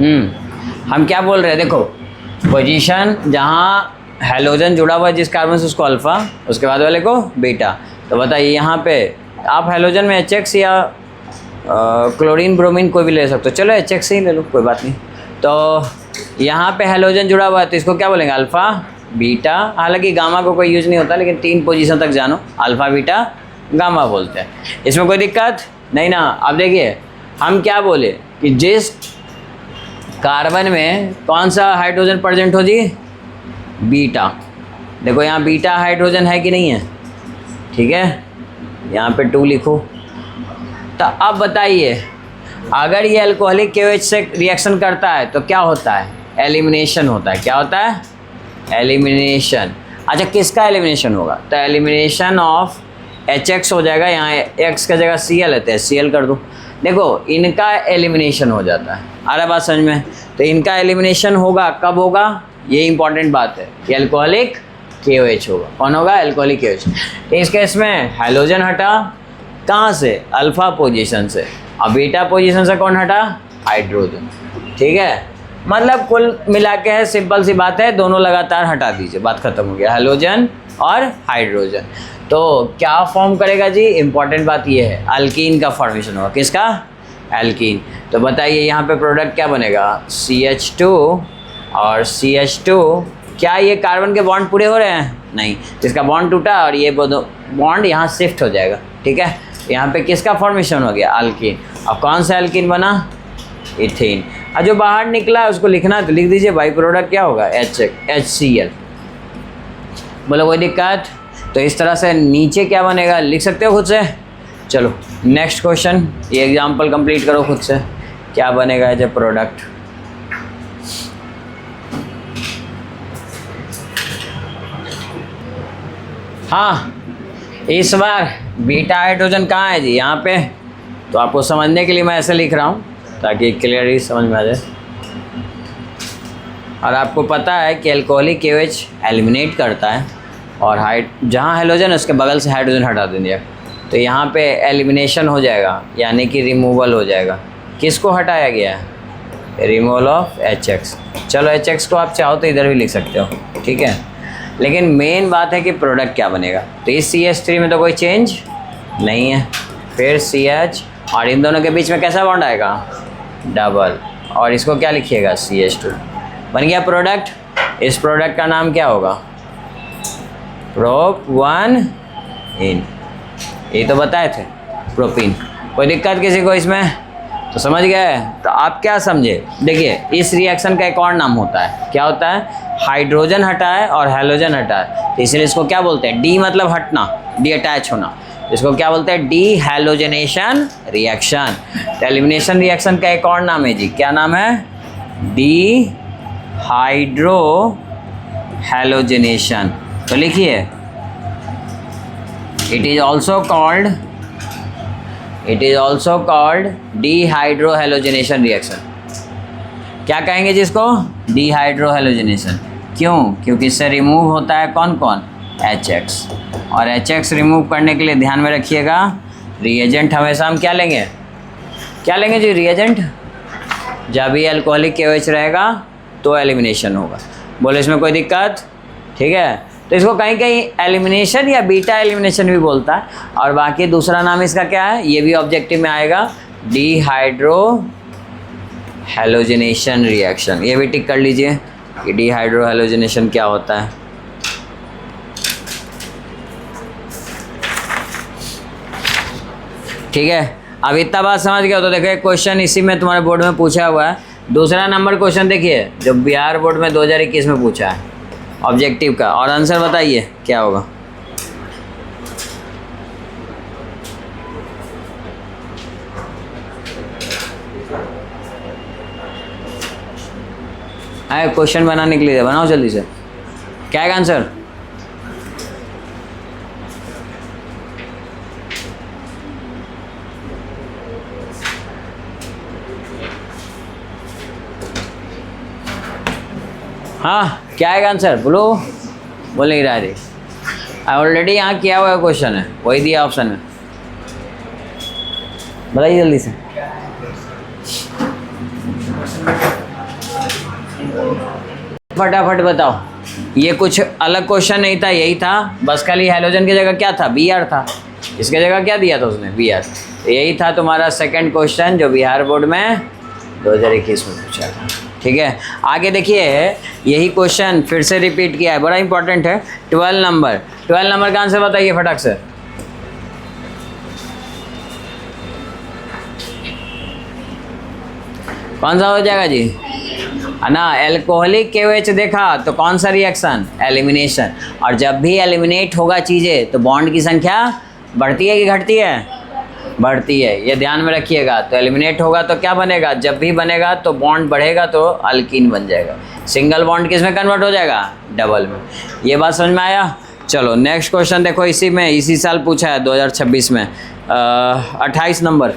हम क्या बोल रहे हैं, देखो पोजीशन जहाँ हेलोजन जुड़ा हुआ है जिस कार्बन से उसको अल्फ़ा, उसके बाद वाले को बीटा। तो बताइए यहाँ पे आप हेलोजन में HX या क्लोरीन ब्रोमीन कोई भी ले सकते हो, चलो HX ही ले लो, कोई बात नहीं। तो यहाँ पे हेलोजन जुड़ा हुआ है तो इसको क्या बोलेंगे, अल्फ़ा बीटा। हालांकि गामा को कोई यूज़ नहीं होता, लेकिन 3 पोजीशन तक जानो, अल्फ़ा बीटा गामा बोलते हैं, इसमें कोई दिक्कत नहीं ना। अब देखिए हम क्या बोले कि जिस कार्बन में कौन सा हाइड्रोजन प्रेजेंट हो जी, बीटा। देखो यहाँ बीटा हाइड्रोजन है कि नहीं है, ठीक है, यहाँ पे 2 लिखो। तो अब बताइए अगर ये अल्कोहलिक KOH से रिएक्शन करता है तो क्या होता है, एलिमिनेशन होता है। क्या होता है, एलिमिनेशन। अच्छा किसका एलिमिनेशन होगा, तो एलिमिनेशन ऑफ HX हो जाएगा, यहाँ X का जगह Cl लेते हैं, Cl कर दो। देखो इनका एलिमिनेशन हो जाता है, आ रहा बात समझ में। तो इनका एलिमिनेशन होगा, कब होगा, ये इंपॉर्टेंट बात है कि अल्कोहलिक KOH होगा। कौन होगा, अल्कोहलिक KOH। तो इस केस में हेलोजन हटा कहाँ से, अल्फा पोजीशन से, और बीटा पोजीशन से कौन हटा, हाइड्रोजन। ठीक है, मतलब कुल मिला के है, सिंपल सी बात है, दोनों लगातार हटा दीजिए, बात खत्म हो गया, हेलोजन और हाइड्रोजन। तो क्या फॉर्म करेगा जी, इंपॉर्टेंट बात ये है, अल्कीन का फॉर्मेशन होगा। किसका, एल्कीन। तो बताइए यहाँ पे प्रोडक्ट क्या बनेगा, CH2 और CH2। क्या ये कार्बन के बॉन्ड पूरे हो रहे हैं, नहीं, इसका बॉन्ड टूटा और ये बॉन्ड यहाँ शिफ्ट हो जाएगा। ठीक है, यहाँ पे किसका फॉर्मेशन हो गया, अल्कीन। अब कौन सा एल्कीन बना, इथेन। और जो बाहर निकला है उसको लिखना है तो लिख दीजिए, बाई प्रोडक्ट क्या होगा, HCl। बोलो कोई दिक्कत। तो इस तरह से नीचे क्या बनेगा लिख सकते हो खुद से। चलो नेक्स्ट क्वेश्चन, ये एग्जाम्पल कंप्लीट करो खुद से, क्या बनेगा एज ए प्रोडक्ट। हाँ, इस बार बीटा हाइड्रोजन कहाँ है जी, यहाँ पे। तो आपको समझने के लिए मैं ऐसे लिख रहा हूँ ताकि क्लियरली समझ में आ जाए। और आपको पता है कि अल्कोहलिक KOH एलिमिनेट करता है, और जहाँ हाइड्रोजन है उसके बगल से हाइड्रोजन हटा देंगे, तो यहाँ पे एलिमिनेशन हो जाएगा, यानी कि रिमूवल हो जाएगा। किसको हटाया गया है, रिमूवल ऑफ HX। चलो HX को आप चाहो तो इधर भी लिख सकते हो, ठीक है, लेकिन मेन बात है कि प्रोडक्ट क्या बनेगा। तो इस CH3 में तो कोई चेंज नहीं है, फिर CH, और इन दोनों के बीच में कैसा बॉन्ड आएगा, डबल, और इसको क्या लिखिएगा, CH2। बन गया प्रोडक्ट। इस प्रोडक्ट का नाम क्या होगा, प्रोप-1-इन। ये तो बताए थे, प्रोपीन। कोई दिक्कत किसी को इसमें, तो समझ गए। तो आप क्या समझे, देखिए इस रिएक्शन का एक और नाम होता है, क्या होता है, हाइड्रोजन हटा है और हेलोजन हटा है, तो इसलिए इसको क्या बोलते हैं, डी मतलब हटना, डी अटैच होना, इसको क्या बोलते हैं, डी हैलोजनेशन रिएक्शन। तो एलिमिनेशन रिएक्शन का एक और नाम है जी, क्या नाम है, डी हाइड्रो हैलोजनेशन। तो लिखिए, it is also called dehydrohalogenation reaction. क्या कहेंगे जिसको, डिहाइड्रोहेलोजनेशन। क्यों, क्योंकि इससे रिमूव होता है कौन कौन, HX। और HX रिमूव करने के लिए ध्यान में रखिएगा, रिएजेंट हमेशा हम क्या लेंगे, क्या लेंगे जी, रिएजेंट। जब भी अल्कोहलिक KOH रहेगा तो एलिमिनेशन होगा। बोले इसमें कोई दिक्कत, ठीक है। तो इसको कहीं कहीं एलिमिनेशन या बीटा एलिमिनेशन भी बोलता है, और बाकी दूसरा नाम इसका क्या है, ये भी ऑब्जेक्टिव में आएगा, डिहाइड्रो हैलोजनेशन रिएक्शन। ये भी टिक कर लीजिए कि डिहाइड्रो हैलोजनेशन क्या होता है। ठीक है, अब इतना बात समझ गया तो देखो क्वेश्चन इसी में तुम्हारे बोर्ड में पूछा हुआ है। दूसरा नंबर क्वेश्चन देखिए, जो बिहार बोर्ड में 2021 में पूछा है, ऑब्जेक्टिव का, और आंसर बताइए क्या होगा। आए क्वेश्चन बनाने के लिए बनाओ जल्दी से, क्या है आंसर। हाँ क्या है आंसर, बोलो, बोल नहीं रहा है। ऑलरेडी यहाँ किया हुआ क्वेश्चन है, वही दिया ऑप्शन में, बताइए जल्दी से। फटाफट बताओ। ये कुछ अलग क्वेश्चन नहीं था, यही था, बस खाली हैलोजन की जगह क्या था, Br था, इसके जगह क्या दिया था उसने, Br। यही था तुम्हारा सेकंड क्वेश्चन जो बिहार बोर्ड में 2021 में पूछा था। ठीक है, आगे देखिए, यही क्वेश्चन फिर से रिपीट किया है, बड़ा इंपॉर्टेंट है। 12 नंबर का आंसर बताइए फटाक से। कौन सा हो जाएगा जी, है ना। एल्कोहलिक KOH देखा तो कौन सा रिएक्शन, एलिमिनेशन। और जब भी एलिमिनेट होगा चीज़ें तो बॉन्ड की संख्या बढ़ती है कि घटती है, बढ़ती है, ये ध्यान में रखिएगा। तो एलिमिनेट होगा तो क्या बनेगा, जब भी बनेगा तो बॉन्ड बढ़ेगा तो अल्कीन बन जाएगा। सिंगल बॉन्ड किस में कन्वर्ट हो जाएगा, डबल में। ये बात समझ में आया। चलो नेक्स्ट क्वेश्चन देखो, इसी साल पूछा है 2026 में। 28 नंबर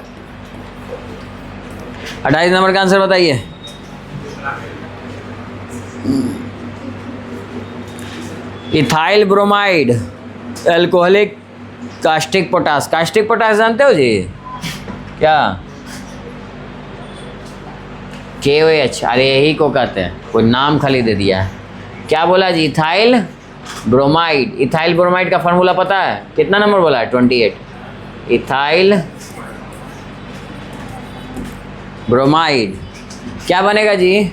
का आंसर बताइए। Ethyl bromide, alcoholic caustic potash. Caustic potash जानते हो जी क्या, KOH। अरे यही को कहते हैं, कोई नाम खाली दे दिया है। क्या बोला जी, इथाइल ब्रोमाइड। इथाइल ब्रोमाइड का फॉर्मूला पता है, कितना नंबर बोला है, 28। इथाइल ब्रोमाइड क्या बनेगा जी,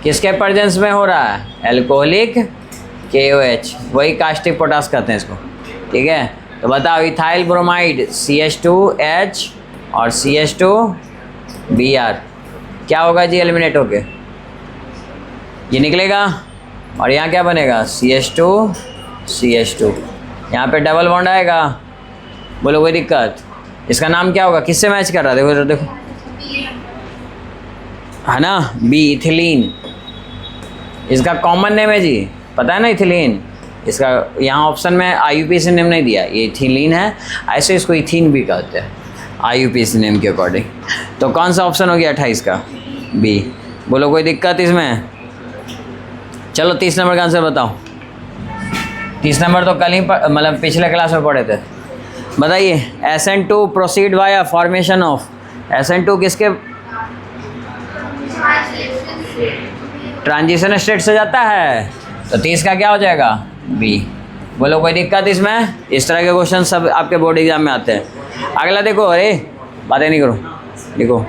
किसके प्रेजेंस में हो रहा है, एल्कोहलिक KOH, वही कास्टिक पोटास कहते हैं इसको। ठीक है, तो बताओ इथाइल ब्रोमाइड CH2H और CH2Br क्या होगा जी, एलिमिनेट होके ये निकलेगा, और यहाँ क्या बनेगा, CH2 यहाँ पे डबल बॉन्ड आएगा। बोलो कोई दिक्कत, इसका नाम क्या होगा, किससे मैच कर रहा है, देखो इधर देखो, है ना, B इथिलीन। इसका कॉमन नेम है जी, पता है ना, इथिलीन। इसका यहाँ ऑप्शन में IUPAC नेम नहीं दिया, ये इथिलीन है, ऐसे इसको इथीन भी कहते हैं IUPAC नेम के अकॉर्डिंग। तो कौन सा ऑप्शन हो गया 28 का, B। बोलो कोई दिक्कत इसमें। चलो 30 नंबर का आंसर बताओ। 30 नंबर तो कल ही मतलब पिछले क्लास में पढ़े थे। बताइए, SN2 proceed via formation of. SN2 किसके ट्रांजिशन स्टेट से जाता है, तो 30 का क्या हो जाएगा, B। बोलो कोई दिक्कत इसमें। इस तरह के क्वेश्चन सब आपके बोर्ड एग्जाम में आते हैं। अगला देखो, अरे बातें नहीं करो, देखो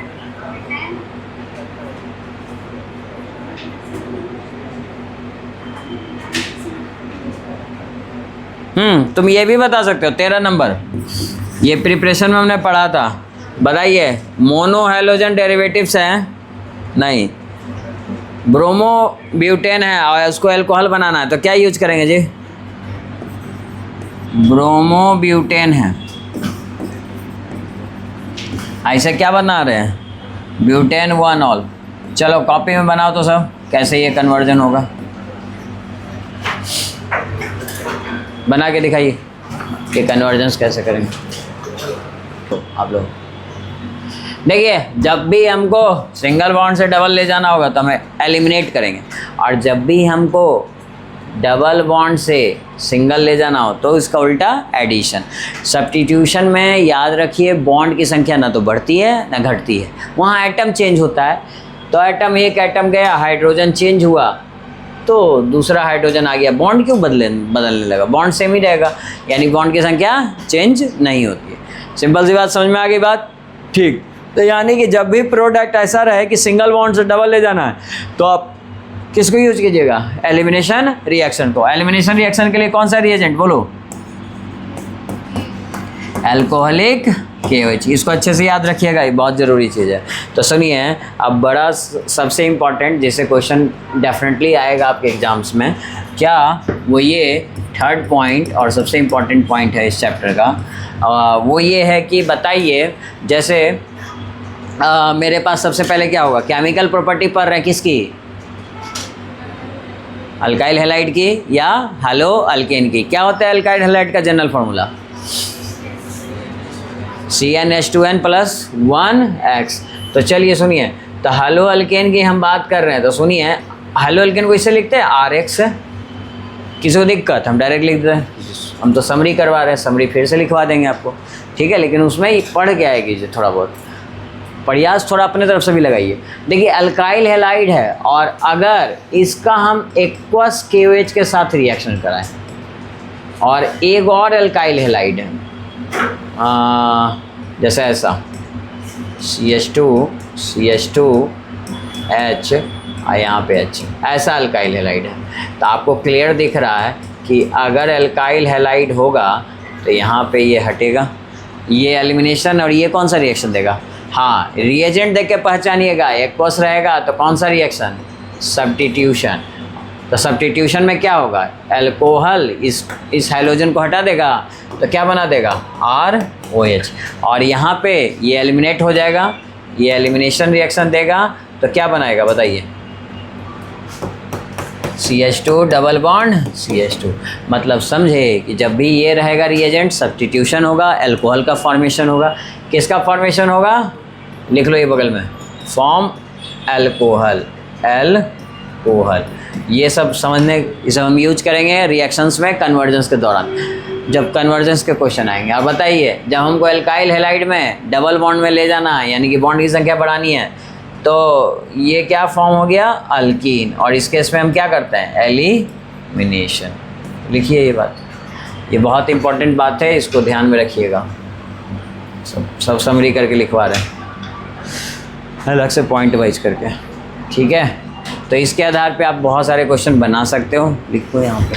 तुम ये भी बता सकते हो, 13 नंबर, ये प्रिपरेशन में हमने पढ़ा था। बताइए, मोनो हैलोजन डेरिवेटिव्स हैं, नहीं, ब्रोमो ब्यूटेन है और उसको अल्कोहल बनाना है, तो क्या यूज करेंगे जी, ब्रोमो ब्यूटेन है, ऐसे क्या बना रहे हैं, ब्यूटेन 1 चलो कॉपी में बनाओ तो सब, कैसे ये कन्वर्जन होगा, बना के दिखाइए कि कन्वर्जेंस कैसे करेंगे। तो आप लोग देखिए, जब भी हमको सिंगल बॉन्ड से डबल ले जाना होगा तो हमें एलिमिनेट करेंगे, और जब भी हमको डबल बॉन्ड से सिंगल ले जाना हो तो इसका उल्टा एडिशन। सब्स्टिट्यूशन में याद रखिए, बॉन्ड की संख्या ना तो बढ़ती है ना घटती है, वहाँ एटम चेंज होता है। तो एक एटम गया, हाइड्रोजन चेंज हुआ तो दूसरा हाइड्रोजन आ गया, बॉन्ड क्यों बदलने लगा, बॉन्ड सेम ही रहेगा, यानी बॉन्ड की संख्या चेंज नहीं होती है। सिंपल सी बात, समझ में आ गई बात, ठीक। तो यानी कि जब भी प्रोडक्ट ऐसा रहे कि सिंगल बॉन्ड से डबल ले जाना है तो आप किसको यूज कीजिएगा, एलिमिनेशन रिएक्शन को। एलिमिनेशन रिएक्शन के लिए कौन सा रिएजेंट, बोलो, एल्कोहलिक KOH। इसको अच्छे से याद रखिएगा, ये बहुत ज़रूरी चीज़ है। तो सुनिए, अब बड़ा सबसे इम्पॉर्टेंट जैसे क्वेश्चन डेफिनेटली आएगा आपके एग्जाम्स में, क्या वो ये थर्ड पॉइंट और सबसे इम्पॉर्टेंट पॉइंट है इस चैप्टर का, वो ये है कि बताइए, जैसे मेरे पास सबसे पहले क्या होगा, केमिकल प्रॉपर्टी पढ़ रहे हैं किसकी, अल्काइल हैलाइड की या हेलो अल्केन की। क्या होता है अल्काइल हैलाइड का जनरल फार्मूला, CnH2n+1x। तो चलिए सुनिए, तो हेलो अल्केन की हम बात कर रहे हैं, तो सुनिए, हेलो अल्केन को इससे लिखते हैं RX। किसी को दिक्कत, हम डायरेक्ट लिख देते हैं, हम तो समरी करवा रहे हैं, समरी फिर से लिखवा देंगे आपको, ठीक है, लेकिन उसमें ही पढ़ के आएगी जो थोड़ा बहुत। प्रयास थोड़ा अपने तरफ से भी लगाइए। देखिए अल्काइल हैलाइड है और अगर इसका हम एक्वस KOH के साथ रिएक्शन कराएं और एक और अल्काइल हैलाइड है जैसे ऐसा CH2H और यहाँ पे H, ऐसा अल्काइल हैलाइड है। तो आपको क्लियर दिख रहा है कि अगर अल्काइल हैलाइड होगा तो यहाँ पे ये हटेगा, ये एलिमिनेशन, और ये कौन सा रिएक्शन देगा? हाँ, रिएजेंट देख के पहचानिएगा, एक्वस रहेगा तो कौन सा रिएक्शन? सब्स्टिट्यूशन। तो सब्स्टिट्यूशन में क्या होगा? अल्कोहल इस हाइड्रोजन को हटा देगा तो क्या बना देगा? ROH, और यहाँ पे ये एलिमिनेट हो जाएगा, ये एलिमिनेशन रिएक्शन देगा तो क्या बनाएगा बताइए? CH2 double bond CH2। मतलब समझे कि जब भी ये रहेगा रिएजेंट, सब्स्टिट्यूशन होगा, अल्कोहल का फॉर्मेशन होगा। किसका फॉर्मेशन होगा? लिख लो ये बगल में, फॉर्म अल्कोहल, अल्कोहल। ये सब समझने, ये सब हम यूज करेंगे रिएक्शंस में कन्वर्जेंस के दौरान, जब कन्वर्जेंस के क्वेश्चन आएंगे। और बताइए, जब हमको अल्काइल हैलाइड में डबल बॉन्ड में ले जाना है, यानी कि बॉन्ड की संख्या बढ़ानी है, तो ये क्या फॉर्म हो गया? अल्कीन। और इस केस में हम क्या करते हैं? एलिमिनेशन। लिखिए ये बात, ये बहुत इंपॉर्टेंट बात है, इसको ध्यान में रखिएगा। सब समरी करके लिखवा रहे हैं अलग से पॉइंट वाइज करके, ठीक है? तो इसके आधार पे आप बहुत सारे क्वेश्चन बना सकते हो। लिखो यहाँ पे,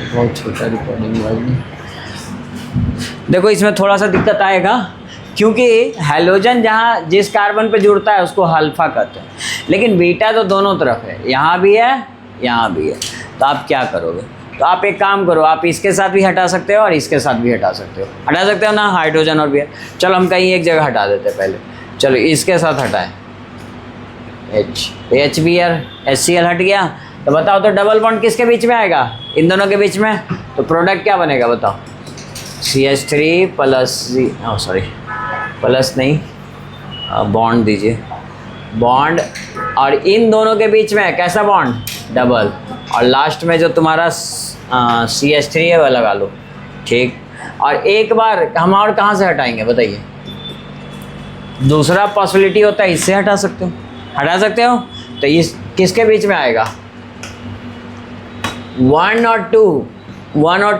बहुत छोटा रिकॉर्डिंग वाली। देखो इसमें थोड़ा सा दिक्कत आएगा क्योंकि हैलोजन जहाँ जिस कार्बन पे जुड़ता है उसको अल्फा कहते हैं, लेकिन बीटा तो दोनों तरफ है, यहाँ भी है यहाँ भी है। तो आप क्या करोगे? तो आप एक काम करो, आप इसके साथ भी हटा सकते हो और इसके साथ भी हटा सकते हो। हटा सकते हो ना हाइड्रोजन और Br। चलो हम कहीं एक जगह हटा देते हैं पहले। चलो इसके साथ हटाएं, HBr HCl हट गया। तो बताओ तो डबल बॉन्ड किसके बीच में आएगा? इन दोनों के बीच में। तो प्रोडक्ट क्या बनेगा बताओ? CH3 प्लस सॉरी प्लस नहीं, बॉन्ड दीजिए, बॉन्ड, और इन दोनों के बीच में कैसा बॉन्ड? डबल। और लास्ट में जो तुम्हारा CH3 है वह लगा लो, ठीक। और एक बार हम और कहाँ से हटाएंगे बताइए? दूसरा पॉसिबिलिटी होता है इससे हटा सकते हो, हटा सकते हो। तो इस किसके बीच में आएगा? 1 और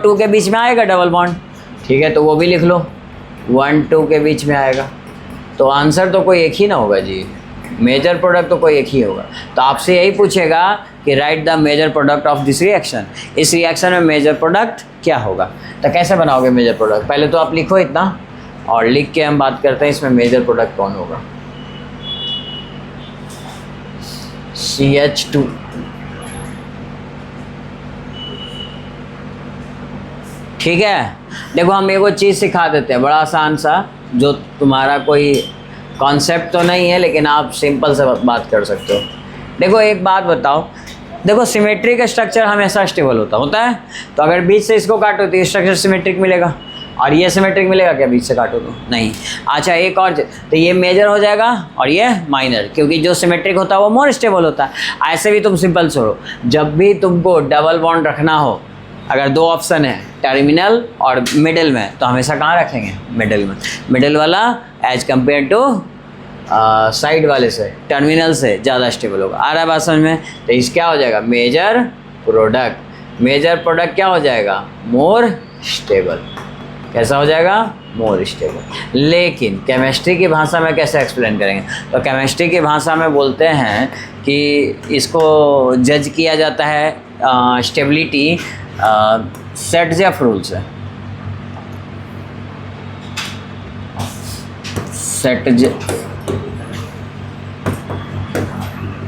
2 के बीच में आएगा डबल बॉन्ड, ठीक है? तो वो भी लिख लो, 1-2 के बीच में आएगा। तो आंसर तो कोई एक ही ना होगा जी, मेजर प्रोडक्ट तो कोई एक ही होगा। तो आपसे यही पूछेगा कि write the major product of this reaction. इस रिएक्शन में मेजर प्रोडक्ट क्या होगा? तो कैसे बनाओगे मेजर प्रोडक्ट? पहले तो आप लिखो इतना, और लिख के हम बात करते हैं इसमें मेजर प्रोडक्ट कौन होगा। CH2, ठीक है। देखो हम एक चीज़ सिखा देते हैं, बड़ा आसान सा, जो तुम्हारा कोई कॉन्सेप्ट तो नहीं है लेकिन आप सिंपल से बात कर सकते हो। देखो एक बात बताओ, देखो सिमेट्रिक स्ट्रक्चर हमेशा स्टेबल होता है। तो अगर बीच से इसको काटो तो ये स्ट्रक्चर सिमेट्रिक मिलेगा, और ये सिमेट्रिक मिलेगा क्या बीच से काटो तो? नहीं। अच्छा एक और, तो ये मेजर हो जाएगा और ये माइनर, क्योंकि जो सिमेट्रिक होता है वो मोर स्टेबल होता है। ऐसे भी तुम सिंपल छोड़ो, जब भी तुमको डबल बॉन्ड रखना हो, अगर दो ऑप्शन है टर्मिनल और मिडिल में, तो हमेशा कहाँ रखेंगे? मिडिल में। मिडिल वाला एज कम्पेयर टू साइड वाले से, टर्मिनल से ज़्यादा स्टेबल होगा। आ रहा है बात समझ में? तो इस क्या हो जाएगा? Major product. मेजर प्रोडक्ट क्या हो जाएगा? More stable. कैसा हो जाएगा? More stable. लेकिन केमिस्ट्री की भाषा में कैसे एक्सप्लेन करेंगे? तो केमिस्ट्री की भाषा में बोलते हैं कि इसको जज किया जाता है स्टेबिलिटी सेट-जेफ रूल से।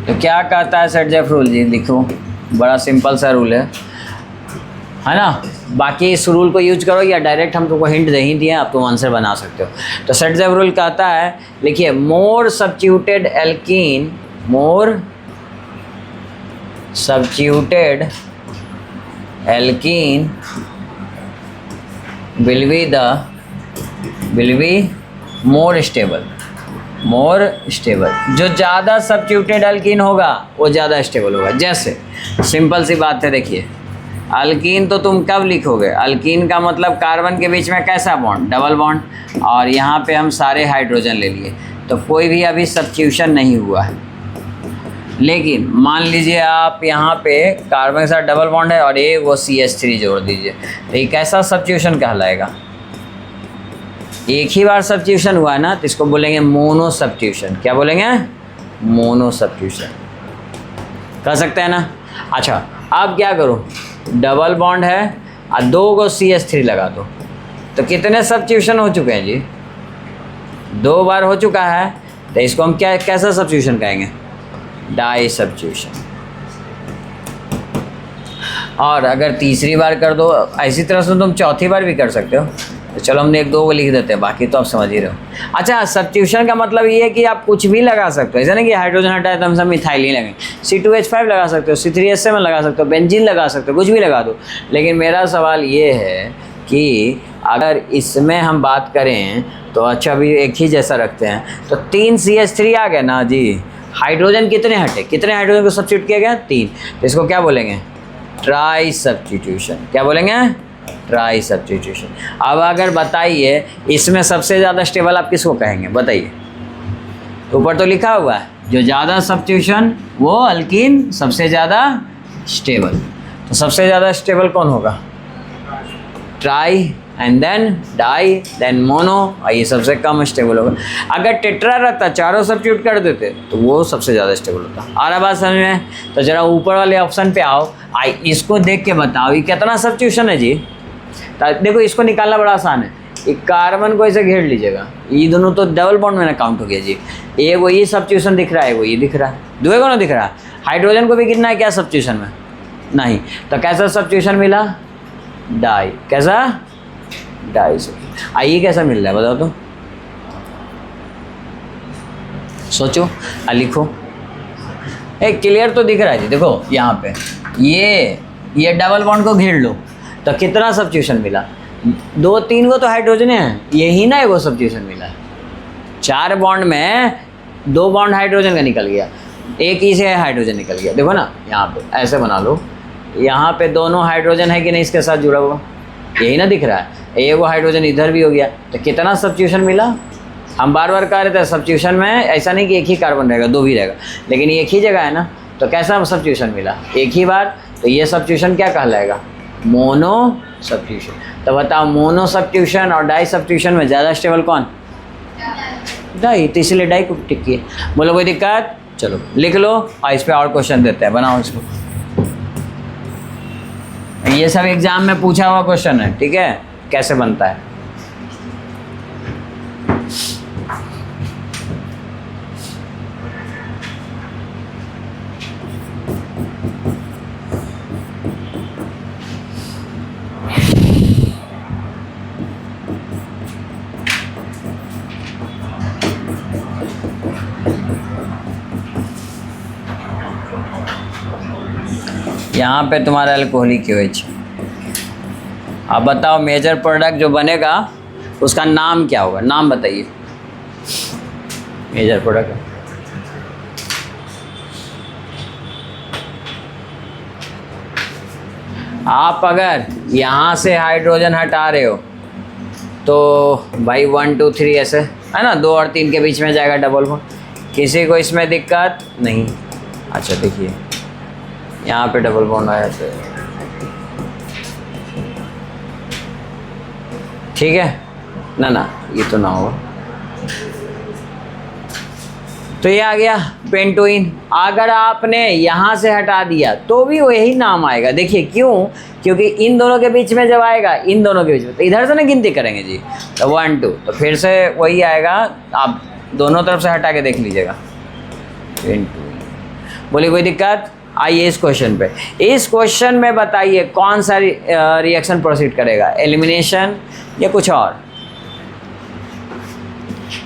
तो क्या कहता है सेट-जेफ रूल जी? लिखो, बड़ा सिंपल सा रूल है ना। बाकी इस रूल को यूज करो या डायरेक्ट हम तुमको हिंट दे ही दिए, आप तुम आंसर बना सकते हो। तो सेट-जेफ रूल कहता है, लिखिए, मोर substituted alkene, more substituted alkene will be more stable, जो ज़्यादा सब्स्टिट्यूटेड अल्कीन होगा वो ज़्यादा स्टेबल होगा। जैसे सिंपल सी बात है, देखिए अल्कीन तो तुम कब लिखोगे, अल्कीन का मतलब कार्बन के बीच में कैसा बॉन्ड, डबल बॉन्ड, और यहाँ पे हम सारे हाइड्रोजन ले लिए, तो कोई भी अभी सब्स्टिट्यूशन नहीं हुआ है। लेकिन मान लीजिए आप यहाँ पे कार्बन के साथ डबल बॉन्ड है और एक वो CH3 जोड़ दीजिए, तो ये कैसा सब्स्टिट्यूशन कहलाएगा, एक ही बार सब्स्टिट्यूशन हुआ है ना, तो इसको बोलेंगे मोनो सब्स्टिट्यूशन। क्या बोलेंगे, मोनो सब्स्टिट्यूशन, कर सकते हैं ना। अच्छा अब क्या करो, डबल बॉन्ड है और 2 को CH3 लगा दो, तो कितने सब्स्टिट्यूशन हो चुके हैं जी, 2 बार हो चुका है, तो इसको हम क्या कैसा सब्स्टिट्यूशन कहेंगे, डाई सब्स्टिट्यूशन। और अगर तीसरी बार कर दो, इसी तरह से तुम चौथी बार भी कर सकते हो, तो चलो हमने 1-2 को लिख देते हैं, बाकी तो आप समझ ही रहे हो। अच्छा सब्स्टिट्यूशन का मतलब ये है कि आप कुछ भी लगा सकते हो, ऐसा नहीं कि हाइड्रोजन हटाए तो हम सब मिथाइलिन लगेंगे, C2H5 लगा सकते हो, C3H7 लगा सकते हो, बेंजीन लगा सकते हो, कुछ भी लगा दो। लेकिन मेरा सवाल ये है कि अगर इसमें हम बात करें तो अच्छा अभी एक ही जैसा रखते हैं, तो 3 CH3 आ गए ना जी, हाइड्रोजन कितने हटे, कितने हाइड्रोजन को सब्स्टिट्यूट किया गया, 3, तो इसको क्या बोलेंगे, ट्राई सब्स्टिट्यूशन। क्या बोलेंगे, ट्राई सब्स्टिट्यूशन। अब अगर बताइए इसमें सबसे ज़्यादा स्टेबल आप किसको कहेंगे, बताइए, ऊपर तो लिखा हुआ है जो ज़्यादा सब्स्टिट्यूशन वो अल्कीन सबसे ज़्यादा स्टेबल, तो सबसे ज़्यादा स्टेबल कौन होगा, tri and then di then mono, और ये सबसे कम स्टेबल होगा। अगर टेट्रा रहता, चारों सब्स्टिट्यूट कर देते, तो वो सबसे ज़्यादा स्टेबल होता। आ रहा बात समझ में, तो जरा ऊपर वाले ऑप्शन पे आओ, इसको देख के बताओ ये कितना सब्स्टिट्यूशन है जी। देखो इसको निकालना बड़ा आसान है, एक कार्बन को ऐसे घेर लीजिएगा, ये दोनों तो डबल बॉन्ड में ना काउंट हो गया जी, एक वो ये सब्स्टिट्यूशन दिख रहा है, वो ये दिख रहा है, दुए को ना दिख रहा है, हाइड्रोजन को भी कितना है क्या सब्स्टिट्यूशन में, नहीं, तो कैसा सब्स्टिट्यूशन मिला, डाई, कैसा, डाई सब्स्टिट्यूशन। आइए कैसा मिल रहा है बताओ तो, सोचो लिखो, एक क्लियर तो दिख रहा है जी। देखो यहाँ पे ये डबल बॉन्ड को घेर लो, तो कितना सब्स्टिट्यूशन मिला, 2-3 को तो हाइड्रोजन है, यही ना एगो सब्स्टिट्यूशन मिला, 4 बॉन्ड में 2 बॉन्ड हाइड्रोजन का निकल गया, एक ही से हाइड्रोजन निकल गया। देखो ना यहाँ पे ऐसे बना लो, यहाँ पे दोनों हाइड्रोजन है कि नहीं इसके साथ जुड़ा हुआ, यही ना दिख रहा है, एगो हाइड्रोजन इधर भी हो गया, तो कितना सब्स्टिट्यूशन मिला। हम बार बार कह रहे थे सब्स्टिट्यूशन में ऐसा नहीं कि एक ही कार्बन रहेगा, 2 भी रहेगा, लेकिन एक ही जगह है ना, तो कैसा सब्स्टिट्यूशन मिला, एक ही बार, तो ये सब्स्टिट्यूशन क्या कहलाएगा, मोनो सब्स्टिट्यूशन। तो बताओ मोनो सब्स्टिट्यूशन और डाई सब्स्टिट्यूशन में ज़्यादा स्टेबल कौन, डाई, तो इसलिए डाई को टिक किए। बोलो कोई दिक्कत, चलो लिख लो, और इस पर और क्वेश्चन देते हैं, बनाओ इसको, ये सब एग्जाम में पूछा हुआ क्वेश्चन है, ठीक है, कैसे बनता है। यहाँ पे तुम्हारा अल्कोहलिक OH। अब बताओ मेजर प्रोडक्ट जो बनेगा उसका नाम क्या होगा, नाम बताइए, मेजर प्रोडक्ट। आप अगर यहाँ से हाइड्रोजन हटा रहे हो तो भाई 1 2 3 ऐसे है ना, 2 और 3 के बीच में जाएगा डबल बॉन्ड, किसी को इसमें दिक्कत नहीं। अच्छा देखिए यहाँ पे डबल बॉन्ड आया तो ठीक है ना, ये तो ना होगा, तो ये आ गया पेंटोइन। अगर आपने यहाँ से हटा दिया तो भी वही नाम आएगा। देखिए क्यों, क्योंकि इन दोनों के बीच में जब आएगा, इन दोनों के बीच में, तो इधर से ना गिनती करेंगे जी, तो 1 2, तो फिर से वही आएगा, आप दोनों तरफ से हटा के देख लीजिएगा पेंटोइन। बोलिए कोई दिक्कत। आइए इस क्वेश्चन पे, इस क्वेश्चन में बताइए कौन सा रिएक्शन प्रोसीड करेगा, एलिमिनेशन या कुछ और।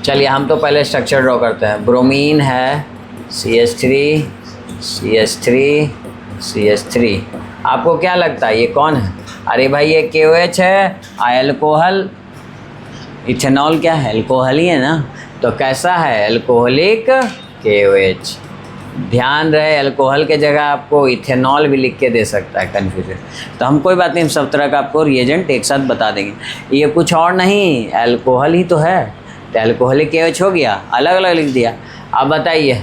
चलिए हम तो पहले स्ट्रक्चर ड्रॉ करते हैं। ब्रोमीन है, CH3 CH3 CH3, आपको क्या लगता है ये कौन है, अरे भाई ये KOH है, अल्कोहल, इथेनॉल क्या है, अल्कोहल ही है ना, तो कैसा है, अल्कोहलिक KOH। ध्यान रहे अल्कोहल के जगह आपको इथेनॉल भी लिख के दे सकता है, कन्फ्यूजन। तो हम कोई बात नहीं, सब तरह का आपको रिएजेंट एक साथ बता देंगे। ये कुछ और नहीं, अल्कोहल ही तो है, तो अल्कोहलिक KOH हो गया, अलग अलग लिख दिया। अब बताइए,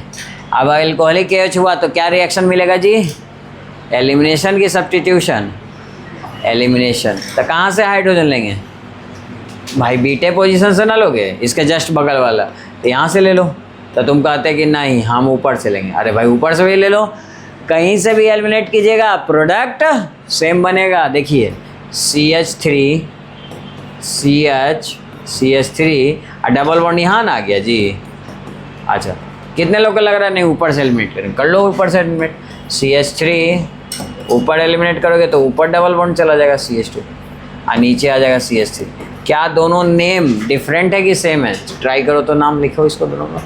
अब अल्कोहलिक KOH हुआ तो क्या रिएक्शन मिलेगा जी, एलिमिनेशन की सब्स्टिट्यूशन, एलिमिनेशन। तो कहाँ से हाइड्रोजन लेंगे भाई, बीटे पोजीशन से ना लोगे, इसके जस्ट बगल वाला, तो यहाँ से ले लो। तो तुम कहते कि नहीं हम ऊपर से लेंगे, अरे भाई ऊपर से भी ले लो, कहीं से भी एलिमिनेट कीजिएगा प्रोडक्ट सेम बनेगा। देखिए CH3 CH3 और डबल बॉन्ड यहाँ ना आ गया जी। अच्छा कितने लोग को लग रहा है नहीं ऊपर से एलिमिनेट करेंगे, कर लो ऊपर से एलिमिनेट। CH3 ऊपर एलिमिनेट करोगे तो ऊपर डबल बॉन्ड चला जाएगा CH2 और नीचे आ जाएगा CH3। क्या दोनों नेम डिफरेंट है कि सेम है, ट्राई करो तो नाम लिखो इसको दोनों का,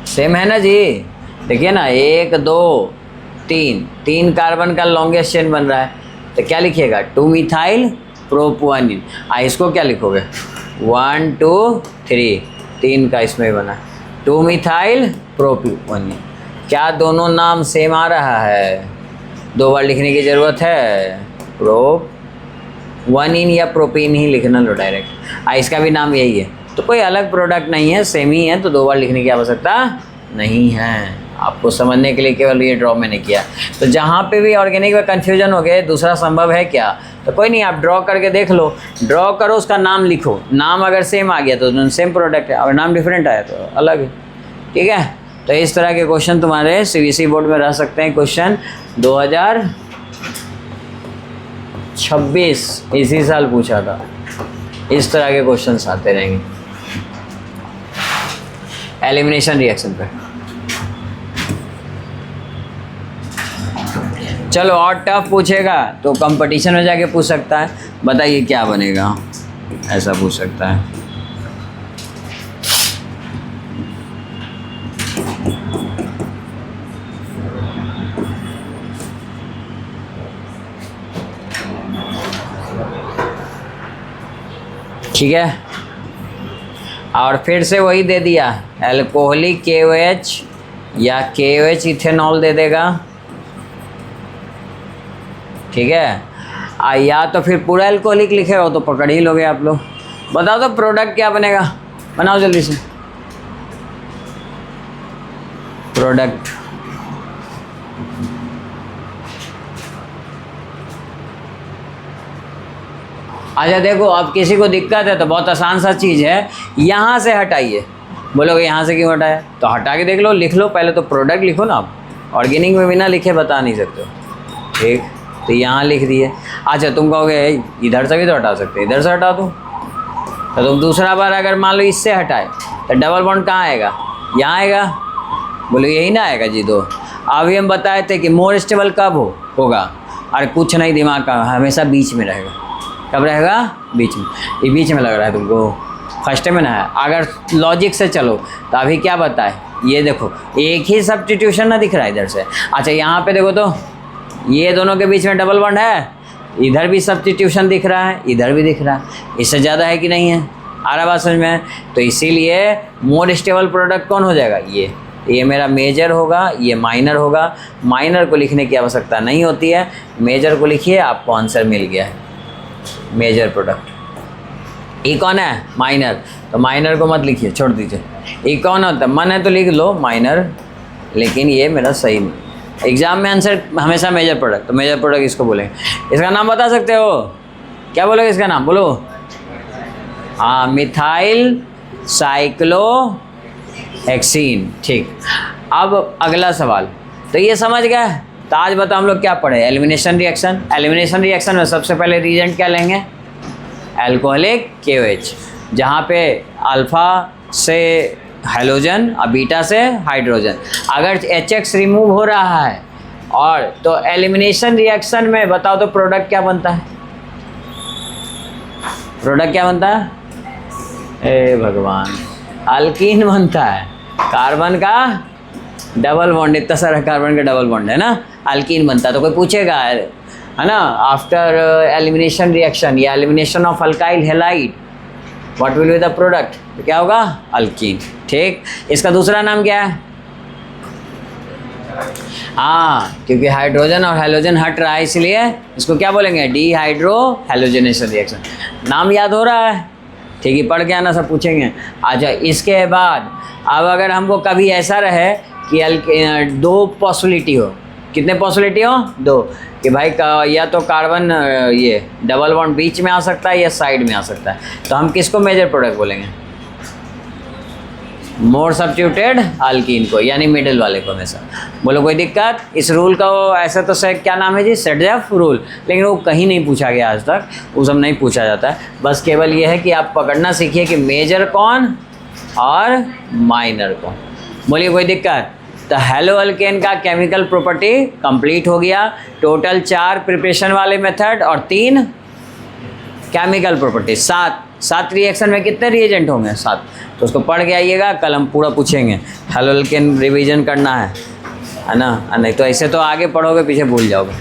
सेम है ना जी। देखिए ना 1 2 3 कार्बन का लॉन्गेस्ट चेन बन रहा है, तो क्या लिखिएगा 2 मिथाइल प्रोपुअनिन। इसको क्या लिखोगे 1 2 3, 3 का इसमें बना 2 मिथाइल प्रोपुअनिन। क्या दोनों नाम सेम आ रहा है, 2 बार लिखने की ज़रूरत है, प्रोपुअनिन या प्रोपीन ही लिखना लो डायरेक्ट। इसका भी नाम यही है, तो कोई अलग प्रोडक्ट नहीं है, सेम ही है, तो 2 बार लिखने की आवश्यकता नहीं है। आपको समझने के लिए केवल ये ड्रॉ मैंने किया। तो जहाँ पे भी ऑर्गेनिक में कन्फ्यूजन हो गए, दूसरा संभव है क्या, तो कोई नहीं, आप ड्रॉ करके देख लो, ड्रॉ करो उसका नाम लिखो, नाम अगर सेम आ गया तो सेम प्रोडक्ट है, अगर नाम डिफरेंट आया तो अलग है, ठीक है। तो इस तरह के क्वेश्चन तुम्हारे CBSE बोर्ड में रह सकते हैं। क्वेश्चन 2026 इसी साल पूछा था, इस तरह के क्वेश्चंस आते रहेंगे एलिमिनेशन रिएक्शन पे। चलो और टफ पूछेगा तो कंपटीशन में जाके पूछ सकता है, बताइए क्या बनेगा, ऐसा पूछ सकता है। ठीक है, और फिर से वही दे दिया, अल्कोहलिक KOH या KOH इथेनॉल दे देगा, ठीक है। या तो फिर पूरा अल्कोहलिक लिखे हो तो पकड़ ही लोगे आप लोग। बताओ तो प्रोडक्ट क्या बनेगा, बनाओ जल्दी से प्रोडक्ट। अच्छा देखो, अब किसी को दिक्कत है तो बहुत आसान सा चीज़ है, यहाँ से हटाइए। बोलोगे यहाँ से क्यों हटाया, तो हटा के देख लो, लिख लो पहले तो प्रोडक्ट लिखो ना। आप ऑर्गेनिक में बिना लिखे बता नहीं सकते हो, ठीक, तो यहाँ लिख दिए। अच्छा तुम कहोगे इधर से भी तो हटा सकते, इधर से हटा दो, तो तुम दूसरा बार अगर मान लो इससे हटाए तो डबल बॉन्ड कहाँ आएगा, यहाँ आएगा, बोलो यही ना आएगा जी। तो अभी हम बताए थे कि मोर स्टेबल कब होगा, अरे कुछ नहीं, दिमाग का हमेशा बीच में रहेगा। कब रहेगा, बीच में। ये बीच में लग रहा है तुमको, फर्स्ट में ना है। अगर लॉजिक से चलो तो अभी क्या बताए, ये देखो एक ही सब्स्टिट्यूशन ना दिख रहा है इधर से। अच्छा यहाँ पे देखो तो ये दोनों के बीच में डबल बॉन्ड है, इधर भी सब्स्टिट्यूशन दिख रहा है, इधर भी दिख रहा है, इससे ज़्यादा है कि नहीं है, आ रहा बात समझ में। तो इसीलिए मोर स्टेबल प्रोडक्ट कौन हो जाएगा, ये मेरा मेजर होगा, ये माइनर होगा। माइनर को लिखने की आवश्यकता नहीं होती है, मेजर को लिखिए, आपको आंसर मिल गया है, मेजर प्रोडक्ट। ये कौन है, माइनर, तो माइनर को मत लिखिए, छोड़ दीजिए। ये कौन होता है, मन है तो लिख लो माइनर, लेकिन ये मेरा सही नहीं। एग्जाम में आंसर हमेशा मेजर प्रोडक्ट, तो मेजर प्रोडक्ट इसको बोलेंगे। इसका नाम बता सकते हो, क्या बोलोगे इसका नाम, बोलो। हाँ, मिथाइल साइक्लोहेक्सीन, ठीक। अब अगला सवाल, तो ये समझ गए। तो आज बताओ हम लोग क्या पढ़े, एलिमिनेशन रिएक्शन। एलिमिनेशन रिएक्शन में सबसे पहले रिएजेंट क्या लेंगे, अल्कोहलिक KOH, जहाँ पे अल्फ़ा से हाइड्रोजन और बीटा से हाइड्रोजन। अगर HX रिमूव हो रहा है और तो एलिमिनेशन रिएक्शन में बताओ तो प्रोडक्ट क्या बनता है, प्रोडक्ट क्या बनता है, ए भगवान, अल्कीन बनता है। कार्बन का डबल बॉन्ड, इतना सारा कार्बन का डबल बॉन्ड है ना, अल्कीन बनता है। तो कोई पूछेगा है ना, आफ्टर एलिमिनेशन रिएक्शन या elimination of alkyl halide what will be the product, तो क्या होगा, अल्कीन। ठीक, इसका दूसरा नाम क्या है? हाँ, क्योंकि हाइड्रोजन और हैलोजन हट रहा है इसलिए इसको क्या बोलेंगे, डीहाइड्रो हैलोजनेशन रिएक्शन। नाम याद हो रहा है? ठीक है, पढ़ के आना, सब पूछेंगे। अच्छा, इसके बाद अब अगर हमको कभी ऐसा रहे कि दो पॉसिबिलिटी हो, कितने पॉसिबिलिटी हो, दो, कि भाई या तो कार्बन ये डबल बॉन्ड बीच में आ सकता है या साइड में आ सकता है, तो हम किसको मेजर प्रोडक्ट बोलेंगे, मोर सब्स्टिट्यूटेड अल्कीन को, यानी मिडिल वाले को हमेशा। बोलो कोई दिक्कत? इस रूल का वो ऐसा तो क्या नाम है जी, सेडजेफ रूल, लेकिन वो कहीं नहीं पूछा गया आज तक, वो सब नहीं पूछा जाता है। बस केवल ये है कि आप पकड़ना सीखिए कि मेजर कौन और माइनर कौन। बोलिए कोई दिक्कत? तो हेलो अल्केन का केमिकल प्रॉपर्टी कंप्लीट हो गया। टोटल 4 प्रिपरेशन वाले मेथड और 3 केमिकल प्रॉपर्टी। 7 रिएक्शन में कितने रिएजेंट होंगे? 7। तो उसको पढ़ के आइएगा, कल हम पूरा पूछेंगे। हेलो अल्केन रिवीजन करना है ना, नहीं तो ऐसे तो आगे पढ़ोगे पीछे भूल जाओगे।